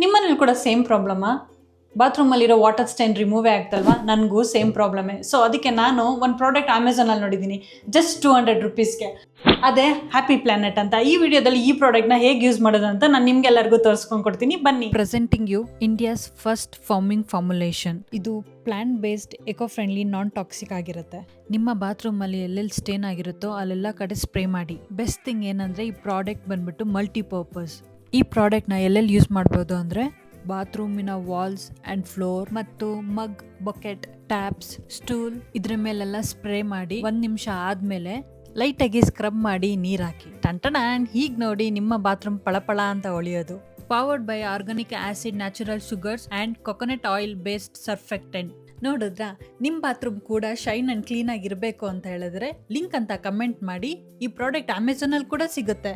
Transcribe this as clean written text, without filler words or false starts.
ನಿಮ್ಮನೇಲಿ ಕೂಡ ಸೇಮ್ ಪ್ರಾಬ್ಲಮಾ? ಬಾತ್ರೂಮಲ್ಲಿರೋ ವಾಟರ್ ಸ್ಟೈನ್ ರಿಮೂವೇ ಆಗ್ತಲ್ವಾ? ನನಗೂ ಸೇಮ್ ಪ್ರಾಬ್ಲಮೇ. ಸೊ ಅದಕ್ಕೆ ನಾನು ಒಂದು ಪ್ರಾಡಕ್ಟ್ ಅಮೆಝಾನಲ್ಲಿ ನೋಡಿದ್ದೀನಿ, ಜಸ್ಟ್ 200 ರುಪೀಸ್ಗೆ. ಅದೇ ಹ್ಯಾಪಿ ಪ್ಲಾನೆಟ್ ಅಂತ. ಈ ವಿಡಿಯೋದಲ್ಲಿ ಈ ಪ್ರಾಡಕ್ಟ್ನ ಹೇಗೆ ಯೂಸ್ ಮಾಡೋದು ಅಂತ ನಾನು ನಿಮ್ಗೆಲ್ಲರಿಗೂ ತೋರಿಸ್ಕೊಂಡು ಕೊಡ್ತೀನಿ, ಬನ್ನಿ. Presenting you India's first farming formulation. ಇದು plant based, eco friendly, non toxic ಆಗಿರುತ್ತೆ. ನಿಮ್ಮ ಬಾತ್ರೂಮಲ್ಲಿ ಎಲ್ಲೆಲ್ಲಿ ಸ್ಟೇನ್ ಆಗಿರುತ್ತೋ ಅಲ್ಲೆಲ್ಲ ಕಡೆ ಸ್ಪ್ರೇ ಮಾಡಿ. ಬೆಸ್ಟ್ ಥಿಂಗ್ ಏನಂದರೆ ಈ ಪ್ರಾಡಕ್ಟ್ ಬಂದ್ಬಿಟ್ಟು ಮಲ್ಟಿಪರ್ಪಸ್. ಈ ಪ್ರಾಡಕ್ಟ್ನ ಎಲ್ಲೆಲ್ಲಿ ಯೂಸ್ ಮಾಡ್ಬೋದು ಅಂದರೆ ಬಾತ್ರೂಮಿನ ವಾಲ್ಸ್ ಆ್ಯಂಡ್ ಫ್ಲೋರ್ ಮತ್ತು ಮಗ್, ಬಕೆಟ್, ಟ್ಯಾಪ್ಸ್, ಸ್ಟೂಲ್ ಇದ್ರ ಮೇಲೆಲ್ಲ ಸ್ಪ್ರೇ ಮಾಡಿ 1 ನಿಮಿಷ ಆದಮೇಲೆ ಲೈಟಾಗಿ ಸ್ಕ್ರಬ್ ಮಾಡಿ ನೀರು ಹಾಕಿ. ಟಂಟಣ್, ಹೀಗೆ ನೋಡಿ ನಿಮ್ಮ ಬಾತ್ರೂಮ್ ಪಳಪಳ ಅಂತ ಹೊಳೆಯೋದು. Powered by organic acid, natural sugars and coconut oil based surfactant. ನೋಡಿದ್ರಾ, ನಿಮ್ಮ ಬಾತ್ರೂಮ್ ಕೂಡ ಶೈನ್ ಆ್ಯಂಡ್ ಕ್ಲೀನ್ ಆಗಿರಬೇಕು ಅಂತ ಹೇಳಿದ್ರೆ ಲಿಂಕ್ ಅಂತ ಕಮೆಂಟ್ ಮಾಡಿ. ಈ ಪ್ರಾಡಕ್ಟ್ ಅಮೆಝಾನಲ್ಲಿ ಕೂಡ ಸಿಗುತ್ತೆ.